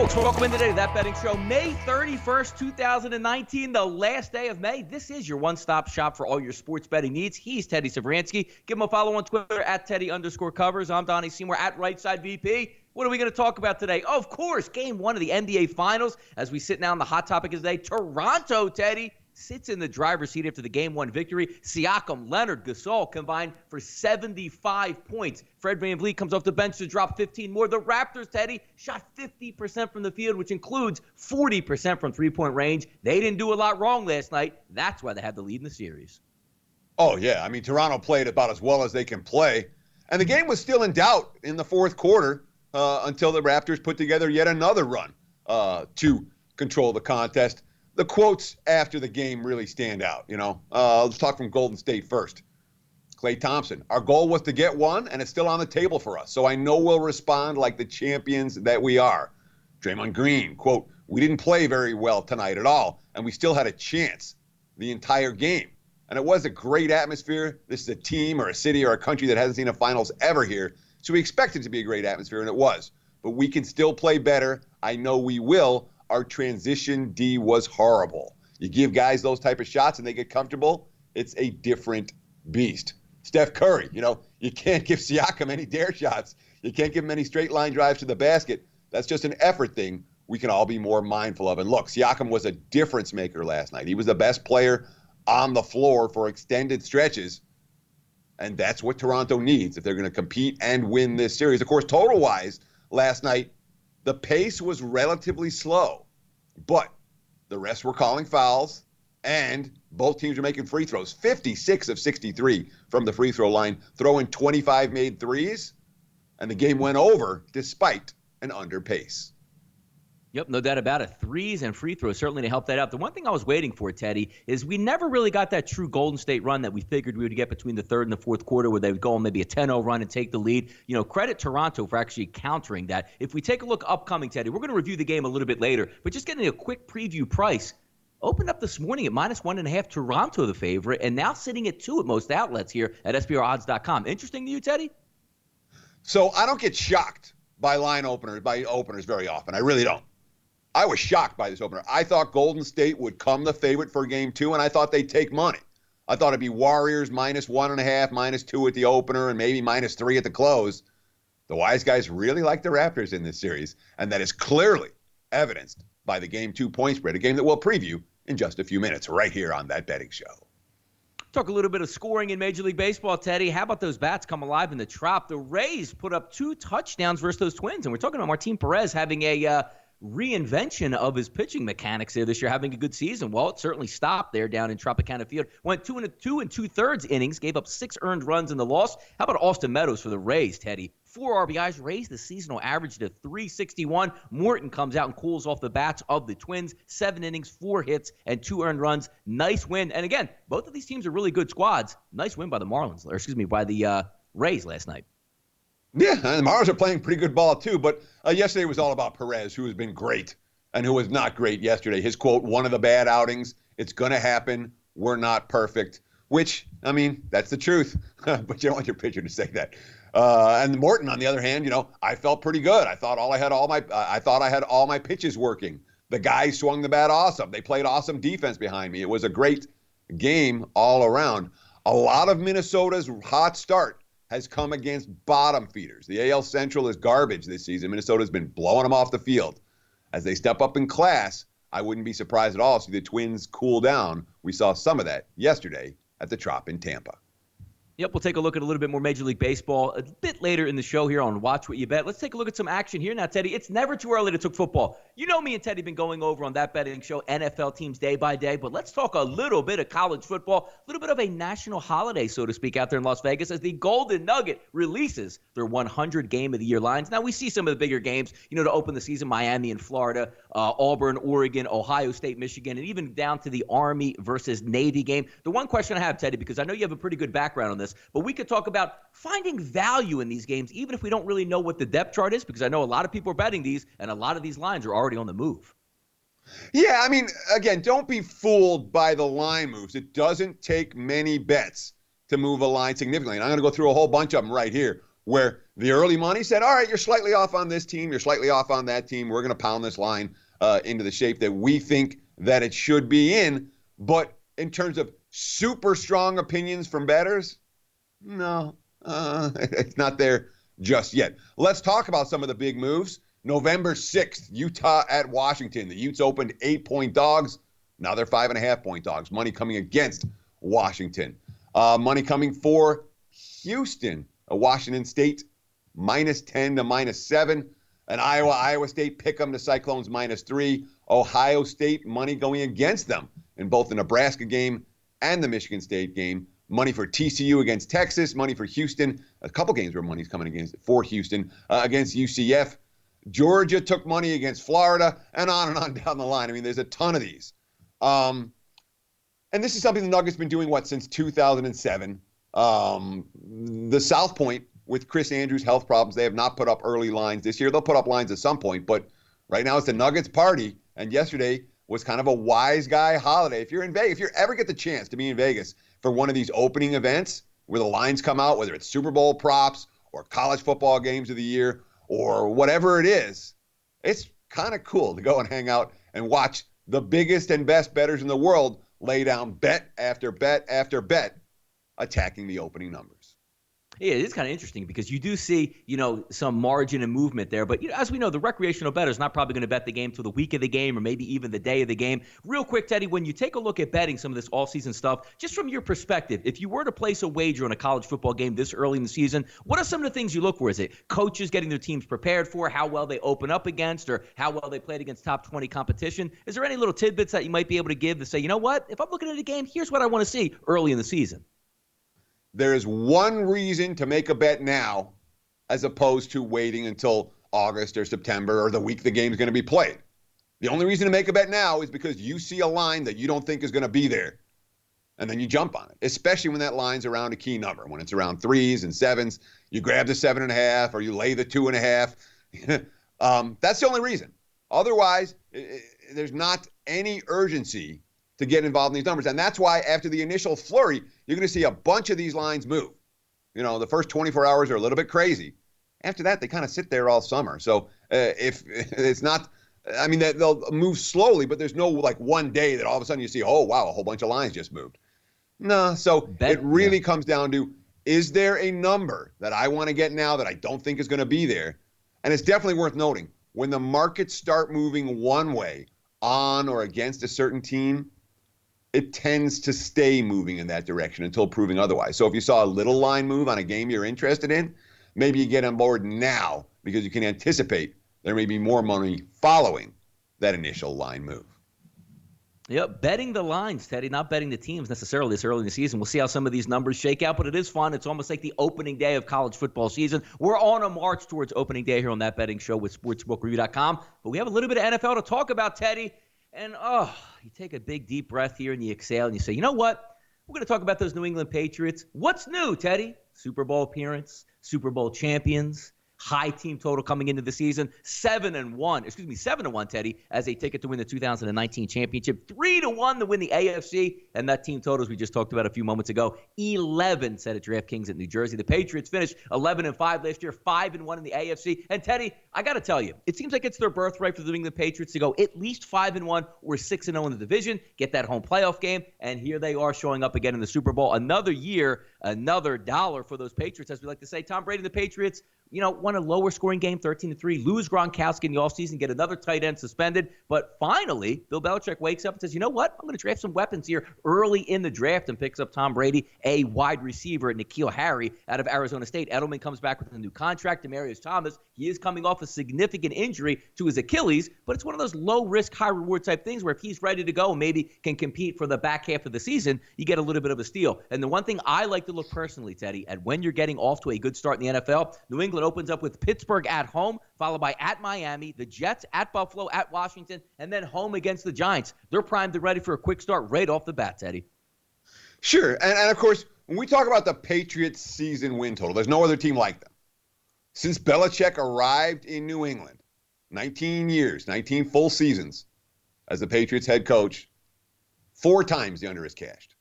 Folks, welcome in today to That Betting Show, May 31st, 2019, the last day of May. This is your one-stop shop for all your sports betting needs. He's Teddy Savransky. Give him a follow on Twitter at Teddy_covers. I'm Donnie Seymour at Rightside VP. What are we going to talk about today? Of course, Game 1 of the NBA Finals. As we sit down, the hot topic of the day, Toronto, Teddy, sits in the driver's seat after the Game 1 victory. Siakam, Leonard, Gasol combined for 75 points. Fred VanVleet comes off the bench to drop 15 more. The Raptors, Teddy, shot 50% from the field, which includes 40% from three-point range. They didn't do a lot wrong last night. That's why they had the lead in the series. Oh, yeah. I mean, Toronto played about as well as they can play. And the game was still in doubt in the fourth quarter until the Raptors put together yet another run to control the contest. The quotes after the game really stand out, Let's talk from Golden State first. Klay Thompson, our goal was to get one, and it's still on the table for us, so I know we'll respond like the champions that we are. Draymond Green, quote, we didn't play very well tonight at all, and we still had a chance the entire game. And it was a great atmosphere. This is a team or a city or a country that hasn't seen a finals ever here, so we expected it to be a great atmosphere, and it was. But we can still play better. I know we will. Our transition D was horrible. You give guys those type of shots and they get comfortable, it's a different beast. Steph Curry, you can't give Siakam any dare shots. You can't give him any straight line drives to the basket. That's just an effort thing we can all be more mindful of. And look, Siakam was a difference maker last night. He was the best player on the floor for extended stretches. And that's what Toronto needs if they're going to compete and win this series. Of course, total-wise, last night, the pace was relatively slow, but the rest were calling fouls, and both teams were making free throws. 56 of 63 from the free throw line, throwing 25 made threes, and the game went over despite an under pace. Yep, no doubt about it. Threes and free throws certainly to help that out. The one thing I was waiting for, Teddy, is we never really got that true Golden State run that we figured we would get between the third and the fourth quarter where they would go on maybe a 10-0 run and take the lead. Credit Toronto for actually countering that. If we take a look upcoming, Teddy, we're going to review the game a little bit later, but just getting a quick preview price. Opened up this morning at -1.5, Toronto the favorite, and now sitting at 2 at most outlets here at SBRodds.com. Interesting to you, Teddy? So I don't get shocked by openers very often. I really don't. I was shocked by this opener. I thought Golden State would come the favorite for Game 2, and I thought they'd take money. I thought it'd be Warriors -1.5, -2 at the opener, and maybe -3 at the close. The wise guys really like the Raptors in this series, and that is clearly evidenced by the Game 2 point spread, a game that we'll preview in just a few minutes right here on That Betting Show. Talk a little bit of scoring in Major League Baseball, Teddy. How about those bats come alive in the Trop? The Rays put up 2 touchdowns versus those Twins, and we're talking about Martin Perez having a reinvention of his pitching mechanics there this year, having a good season. Well, it certainly stopped there down in Tropicana Field. Went 2 2/3 innings, gave up 6 earned runs in the loss. How about Austin Meadows for the Rays, Teddy? 4 RBIs, raised the seasonal average to 361. Morton comes out and cools off the bats of the Twins. 7 innings, 4 hits, and 2 earned runs. Nice win. And again, both of these teams are really good squads. Nice win by the by the Rays last night. Yeah, and the Marlins are playing pretty good ball too, but yesterday was all about Perez, who has been great and who was not great yesterday. His quote, one of the bad outings, it's going to happen, we're not perfect, which, I mean, that's the truth, but you don't want your pitcher to say that. And Morton, on the other hand, I felt pretty good. I thought I had all my pitches working. The guys swung the bat awesome. They played awesome defense behind me. It was a great game all around. A lot of Minnesota's hot start has come against bottom feeders. The AL Central is garbage this season. Minnesota's been blowing them off the field. As they step up in class, I wouldn't be surprised at all to see the Twins cool down. We saw some of that yesterday at the Trop in Tampa. Yep, we'll take a look at a little bit more Major League Baseball a bit later in the show here on Watch What You Bet. Let's take a look at some action here now, Teddy. It's never too early to talk football. You know me and Teddy have been going over on That Betting Show NFL teams day by day, but let's talk a little bit of college football, a little bit of a national holiday, so to speak, out there in Las Vegas as the Golden Nugget releases their 100 Game of the Year lines. Now, we see some of the bigger games, to open the season, Miami and Florida, Auburn, Oregon, Ohio State, Michigan, and even down to the Army versus Navy game. The one question I have, Teddy, because I know you have a pretty good background on this, but we could talk about finding value in these games, even if we don't really know what the depth chart is, because I know a lot of people are betting these, and a lot of these lines are already on the move. Yeah, I mean, again, don't be fooled by the line moves. It doesn't take many bets to move a line significantly. And I'm going to go through a whole bunch of them right here. where the early money said, all right, you're slightly off on this team, you're slightly off on that team. We're going to pound this line into the shape that we think that it should be in. But in terms of super strong opinions from bettors, no, it's not there just yet. Let's talk about some of the big moves. November 6th, Utah at Washington. The Utes opened 8-point dogs. Now they're 5.5-point dogs. Money coming against Washington. Money coming for Houston. Washington State -10 to -7. And Iowa State pick 'em to Cyclones -3. Ohio State money going against them in both the Nebraska game and the Michigan State game. Money for TCU against Texas. Money for Houston. A couple games where money's coming against for Houston against UCF. Georgia took money against Florida, and on down the line. I mean, there's a ton of these. And this is something the Nuggets been doing, since 2007. The South Point, with Chris Andrews' health problems, they have not put up early lines this year. They'll put up lines at some point, but right now it's the Nuggets party, and yesterday was kind of a wise guy holiday. If you're in Vegas, if you ever get the chance to be in Vegas for one of these opening events where the lines come out, whether it's Super Bowl props or college football games of the year or whatever it is, it's kind of cool to go and hang out and watch the biggest and best bettors in the world lay down bet after bet after bet attacking the opening numbers. Yeah, it is kind of interesting because you do see, some margin and movement there. But, as we know, the recreational bettor is not probably going to bet the game till the week of the game or maybe even the day of the game. Real quick, Teddy, when you take a look at betting some of this all-season stuff, just from your perspective, if you were to place a wager on a college football game this early in the season, what are some of the things you look for? Is it coaches getting their teams prepared for, how well they open up against, or how well they played against top 20 competition? Is there any little tidbits that you might be able to give to say, you know what, if I'm looking at a game, here's what I want to see early in the season? There is one reason to make a bet now as opposed to waiting until August or September or the week the game is going to be played. The only reason to make a bet now is because you see a line that you don't think is going to be there, and then you jump on it, especially when that line's around a key number. When it's around 3s and 7s, you grab the 7.5 or you lay the 2.5. That's the only reason. Otherwise, there's not any urgency to get involved in these numbers. And that's why after the initial flurry, you're going to see a bunch of these lines move. The first 24 hours are a little bit crazy. After that, they kind of sit there all summer. So if it's not, they'll move slowly, but there's no one day that all of a sudden you see, oh, wow, a whole bunch of lines just moved. No, so it really comes down to, is there a number that I want to get now that I don't think is going to be there? And it's definitely worth noting, when the markets start moving one way on or against a certain team, it tends to stay moving in that direction until proving otherwise. So if you saw a little line move on a game you're interested in, maybe you get on board now because you can anticipate there may be more money following that initial line move. Yep, betting the lines, Teddy, not betting the teams necessarily this early in the season. We'll see how some of these numbers shake out, but it is fun. It's almost like the opening day of college football season. We're on a march towards opening day here on That Betting Show with SportsbookReview.com, but we have a little bit of NFL to talk about, Teddy. And, you take a big, deep breath here and you exhale and you say, you know what? We're going to talk about those New England Patriots. What's new, Teddy? Super Bowl appearance, Super Bowl champions, high team total coming into the season, 7-1, Teddy, as a ticket to win the 2019 championship, 3-1 to win the AFC, and that team total, as we just talked about a few moments ago, 11 set at DraftKings at New Jersey. The Patriots finished 11-5 last year, 5-1 in the AFC, and Teddy, I got to tell you, it seems like it's their birthright for the New England Patriots to go at least 5-1 or 6-0 in the division, get that home playoff game, and here they are showing up again in the Super Bowl. Another year, another dollar for those Patriots, as we like to say. Tom Brady and the Patriots, won a lower scoring game, 13-3, lose Gronkowski in the offseason, get another tight end suspended. But finally, Bill Belichick wakes up and says, you know what? I'm going to draft some weapons here early in the draft, and picks up Tom Brady, a wide receiver, N'Keal Harry out of Arizona State. Edelman comes back with a new contract. Demaryius Thomas, he is coming off a significant injury to his Achilles, but it's one of those low-risk, high-reward type things where if he's ready to go and maybe can compete for the back half of the season, you get a little bit of a steal. And the one thing I like to look personally, Teddy, at when you're getting off to a good start in the NFL, New England opens up with Pittsburgh at home, followed by at Miami, the Jets at Buffalo, at Washington, and then home against the Giants. They're primed and ready for a quick start right off the bat, Teddy. Sure. And of course, when we talk about the Patriots season win total, there's no other team like them. Since Belichick arrived in New England, 19 years, 19 full seasons as the Patriots head coach, 4 times the under is cashed.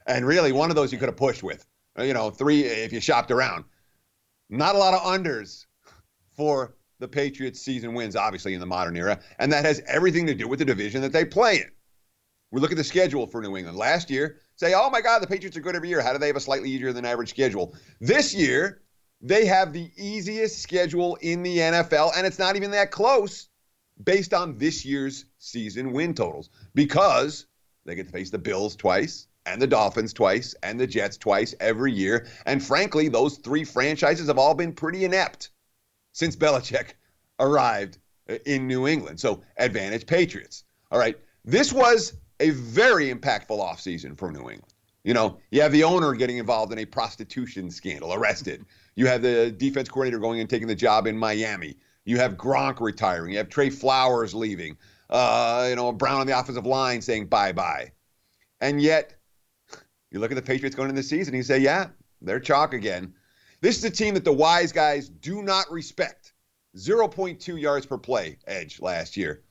And really, one of those you could have pushed with. three if you shopped around. Not a lot of unders for the Patriots' season wins, obviously, in the modern era, and that has everything to do with the division that they play in. We look at the schedule for New England. Last year, say, oh my God, the Patriots are good every year. How do they have a slightly easier than average schedule? This year, they have the easiest schedule in the NFL, and it's not even that close based on this year's season win totals, because they get to face the Bills twice, and the Dolphins twice, and the Jets twice every year. And frankly, those three franchises have all been pretty inept since Belichick arrived in New England. So advantage Patriots. All right. This was a very impactful offseason for New England. You have the owner getting involved in a prostitution scandal, arrested. You have the defense coordinator going and taking the job in Miami. You have Gronk retiring. You have Trey Flowers leaving. Brown on the offensive line saying bye-bye. And yet, you look at the Patriots going into the season, and you say, yeah, they're chalk again. This is a team that the wise guys do not respect. 0.2 yards per play edge last year.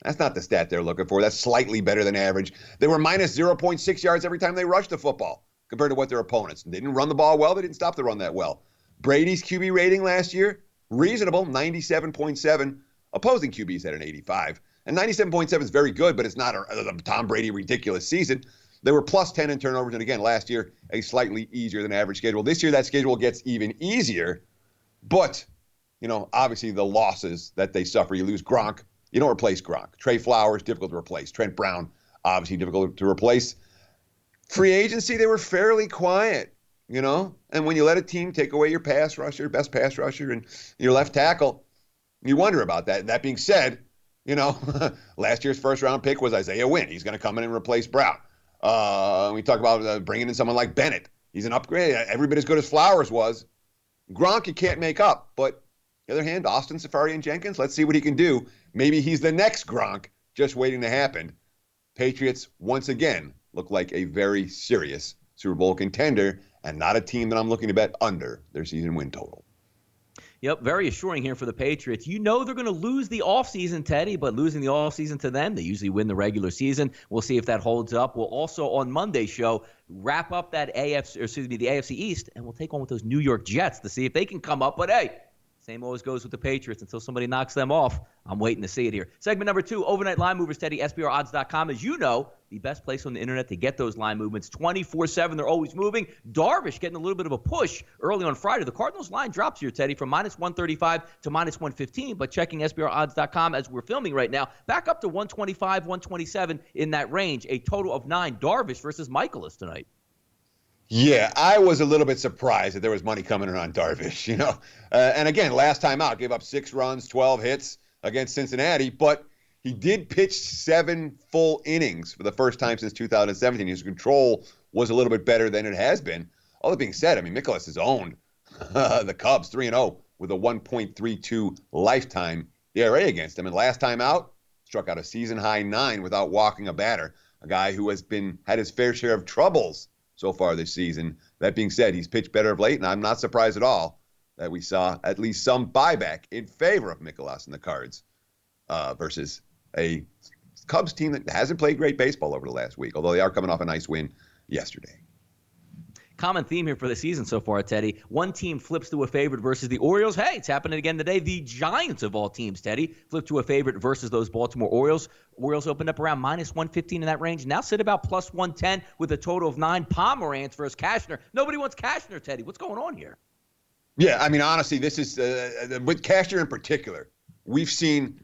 That's not the stat they're looking for. That's slightly better than average. They were minus 0.6 yards every time they rushed the football compared to what their opponents. They didn't run the ball well. They didn't stop the run that well. Brady's QB rating last year, reasonable, 97.7. Opposing QBs had an 85. And 97.7 is very good, but it's not a Tom Brady ridiculous season. They were plus 10 in turnovers. And again, last year, a slightly easier than average schedule. This year, that schedule gets even easier. But, obviously the losses that they suffer, you lose Gronk. You don't replace Gronk. Trey Flowers, difficult to replace. Trent Brown, obviously difficult to replace. Free agency, they were fairly quiet, And when you let a team take away your best pass rusher, and your left tackle, you wonder about that. That being said, last year's first-round pick was Isaiah Wynn.'s going to come in and replace Brown. We talk about bringing in someone like Bennett. He's an upgrade. Every bit as good as Flowers was. Gronk, you can't make up. But on the other hand, Austin Seferian-Jenkins, let's see what he can do. Maybe he's the next Gronk, just waiting to happen. Patriots, once again, look like a very serious Super Bowl contender, and not a team that I'm looking to bet under their season win total. Yep, very assuring here for the Patriots. They're going to lose the offseason, Teddy, but losing the offseason to them, they usually win the regular season. We'll see if that holds up. We'll also, on Monday's show, wrap up the AFC East, and we'll take on with those New York Jets to see if they can come up. But, hey, same always goes with the Patriots until somebody knocks them off. I'm waiting to see it here. Segment number 2, overnight line movers, Teddy, SBRodds.com. As you know, the best place on the internet to get those line movements 24/7. They're always moving. Darvish getting a little bit of a push early on Friday. The Cardinals line drops here, Teddy, from minus 135 to minus 115. But checking SBRodds.com as we're filming right now, back up to 125, 127 in that range. A total of 9. Darvish versus Michaelis tonight. Yeah, I was a little bit surprised that there was money coming in on Darvish, And again, last time out, gave up 6 runs, 12 hits against Cincinnati, but he did pitch 7 full innings for the first time since 2017. His control was a little bit better than it has been. All that being said, Michaelis has owned the Cubs 3-0 with a 1.32 lifetime ERA against him. And last time out, struck out a season-high 9 without walking a batter, a guy who has had his fair share of troubles so far this season. That being said, he's pitched better of late, and I'm not surprised at all that we saw at least some buyback in favor of Michaelis and the Cards versus a Cubs team that hasn't played great baseball over the last week, although they are coming off a nice win yesterday. Common theme here for the season so far, Teddy. One team flips to a favorite versus the Orioles. Hey, it's happening again today. The Giants of all teams, Teddy, flip to a favorite versus those Baltimore Orioles. Orioles opened up around minus 115 in that range. Now sit about plus 110 with a total of 9. Pomeranz versus Cashner. Nobody wants Cashner, Teddy. What's going on here? Yeah, honestly, this is, with Cashner in particular, we've seen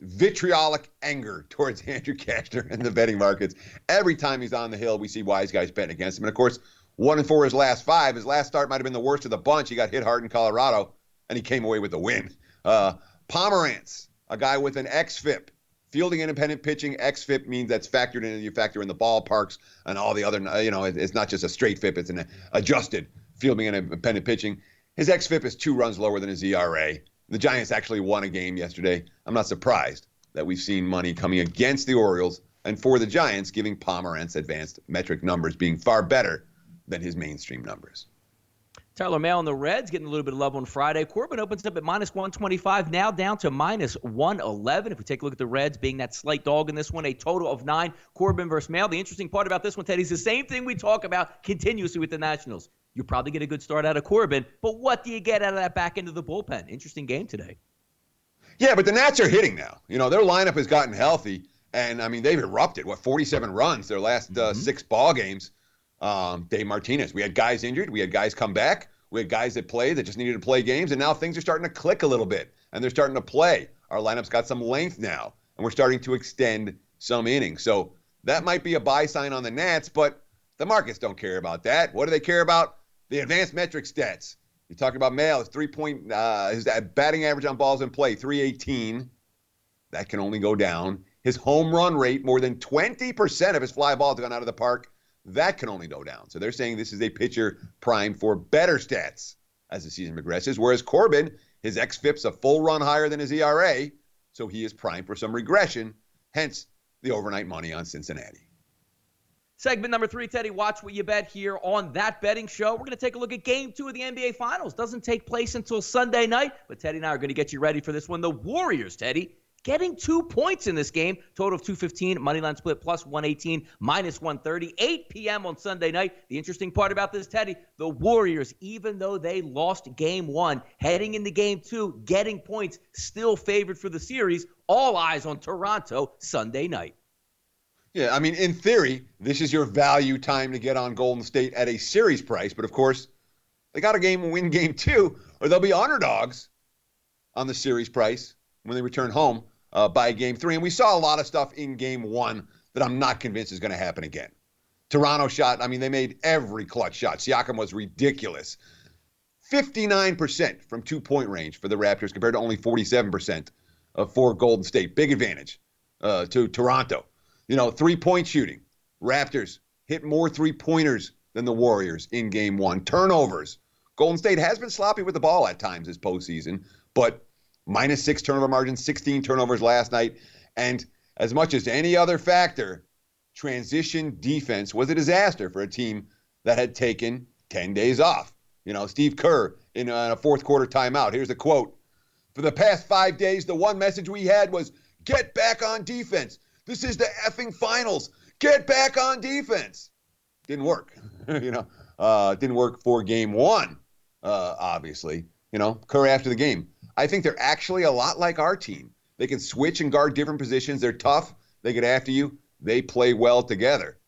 vitriolic anger towards Andrew Cashner in the betting markets. Every time he's on the hill, we see wise guys betting against him. And, of course, 1-4 his last 5. His last start might have been the worst of the bunch. He got hit hard in Colorado, and he came away with the win. Pomeranz, a guy with an XFIP. Fielding independent pitching, XFIP means that's factored in. You factor in the ballparks and all the other, it's not just a straight FIP. It's an adjusted fielding independent pitching. His XFIP is 2 runs lower than his ERA. The Giants actually won a game yesterday. I'm not surprised that we've seen money coming against the Orioles and for the Giants, giving Pomeranz advanced metric numbers being far better than his mainstream numbers. Tyler Mahle and the Reds getting a little bit of love on Friday. Corbin opens up at minus 125, now down to minus 111. If we take a look at the Reds being that slight dog in this one, a total of 9, Corbin versus Mahle. The interesting part about this one, Teddy, is the same thing we talk about continuously with the Nationals. You probably get a good start out of Corbin, but what do you get out of that back end of the bullpen? Interesting game today. Yeah, but the Nats are hitting now. Their lineup has gotten healthy, and, they've erupted. 47 runs their last 6 ball games. Dave Martinez. We had guys injured. We had guys come back. We had guys that played that just needed to play games, and now things are starting to click a little bit, and they're starting to play. Our lineup's got some length now, and we're starting to extend some innings. So that might be a buy sign on the Nats, but the markets don't care about that. What do they care about? The advanced metric stats. You're talking about Mahle, his batting average on balls in play, 318. That can only go down. His home run rate, more than 20% of his fly balls have gone out of the park. That can only go down. So they're saying this is a pitcher primed for better stats as the season progresses, whereas Corbin, his xFIP's a full run higher than his ERA, so he is primed for some regression, hence the overnight money on Cincinnati. Segment number 3, Teddy, watch what you bet here on That Betting Show. We're going to take a look at Game 2 of the NBA Finals. Doesn't take place until Sunday night, but Teddy and I are going to get you ready for this one. The Warriors, Teddy, getting 2 points in this game. Total of 215, moneyline split plus 118, minus 130, 8 p.m. on Sunday night. The interesting part about this, Teddy, the Warriors, even though they lost Game 1, heading into Game 2, getting points, still favored for the series. All eyes on Toronto Sunday night. Yeah, in theory, this is your value time to get on Golden State at a series price. But, of course, they got to win Game 2, or they'll be underdogs on the series price when they return home by Game 3. And we saw a lot of stuff in Game 1 that I'm not convinced is going to happen again. Toronto shot, they made every clutch shot. Siakam was ridiculous. 59% from two-point range for the Raptors compared to only 47% for Golden State. Big advantage to Toronto. Three-point shooting. Raptors hit more three-pointers than the Warriors in Game 1. Turnovers. Golden State has been sloppy with the ball at times this postseason, but minus 6 turnover margin, 16 turnovers last night. And as much as any other factor, transition defense was a disaster for a team that had taken 10 days off. Steve Kerr in a fourth quarter timeout. Here's the quote. For the past 5 days, the one message we had was, get back on defense. This is the effing finals. Get back on defense. Didn't work. Didn't work for Game 1, obviously. Kerr after the game. I think they're actually a lot like our team. They can switch and guard different positions. They're tough. They get after you. They play well together.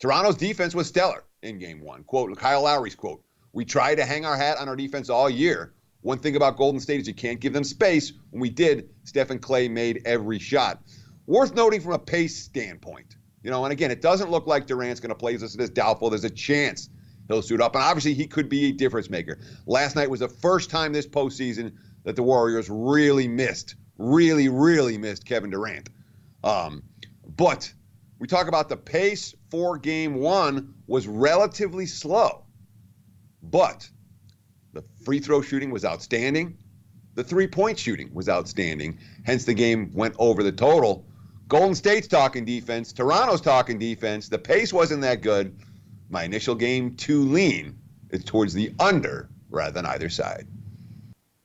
Toronto's defense was stellar in Game 1. Quote, Kyle Lowry's quote, we try to hang our hat on our defense all year. One thing about Golden State is you can't give them space. When we did, Steph and Clay made every shot. Worth noting from a pace standpoint. And again, it doesn't look like Durant's going to play. This is doubtful. There's a chance he'll suit up. And obviously, he could be a difference maker. Last night was the first time this postseason that the Warriors really missed Kevin Durant. But we talk about the pace for Game 1 was relatively slow. But the free throw shooting was outstanding. The three-point shooting was outstanding. Hence, the game went over the total. Golden State's talking defense. Toronto's talking defense. The pace wasn't that good. My initial Game 2 lean is towards the under rather than either side.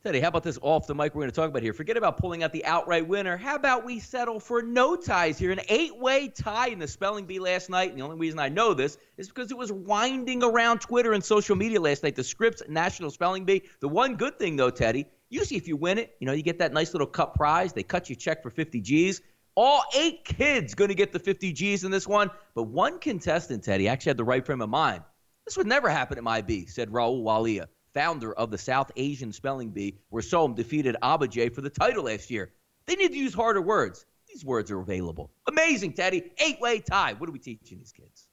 Teddy, how about this off the mic we're going to talk about here? Forget about pulling out the outright winner. How about we settle for no ties here? An 8-way tie in the spelling bee last night. And the only reason I know this is because it was winding around Twitter and social media last night, the Scripps National Spelling Bee. The one good thing, though, Teddy, usually if you win it, you get that nice little cup prize. They cut you a check for 50 G's. All 8 kids going to get the 50 G's in this one. But one contestant, Teddy, actually had the right frame of mind. This would never happen at my bee, said Raul Walia, founder of the South Asian Spelling Bee, where Soam defeated Abajay for the title last year. They need to use harder words. These words are available. Amazing, Teddy. 8-way tie. What are we teaching these kids?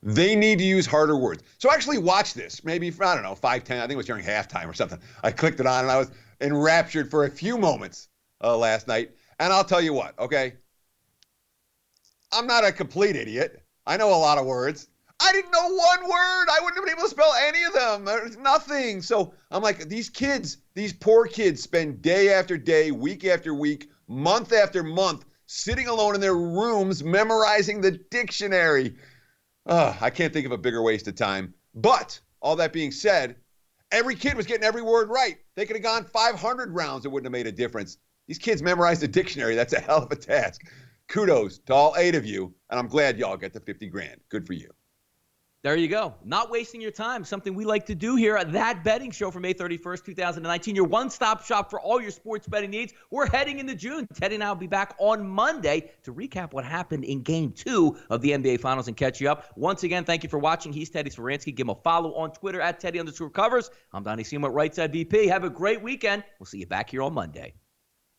They need to use harder words. So actually watch this. Maybe, 5-10. I think it was during halftime or something. I clicked it on and I was enraptured for a few moments last night. And I'll tell you what, okay? I'm not a complete idiot. I know a lot of words. I didn't know one word. I wouldn't have been able to spell any of them. There's nothing. So I'm like, these kids, these poor kids spend day after day, week after week, month after month, sitting alone in their rooms, memorizing the dictionary. I can't think of a bigger waste of time. But all that being said, every kid was getting every word right. They could have gone 500 rounds. It wouldn't have made a difference. These kids memorized the dictionary. That's a hell of a task. Kudos to all 8 of you, and I'm glad y'all get the 50 grand. Good for you. There you go. Not wasting your time. Something we like to do here at That Betting Show for May 31st, 2019. Your one-stop shop for all your sports betting needs. We're heading into June. Teddy and I will be back on Monday to recap what happened in Game 2 of the NBA Finals and catch you up. Once again, thank you for watching. He's Teddy Svaransky. Give him a follow on Twitter at Teddy_covers. I'm Donnie Seymour at Right Side VP. Have a great weekend. We'll see you back here on Monday.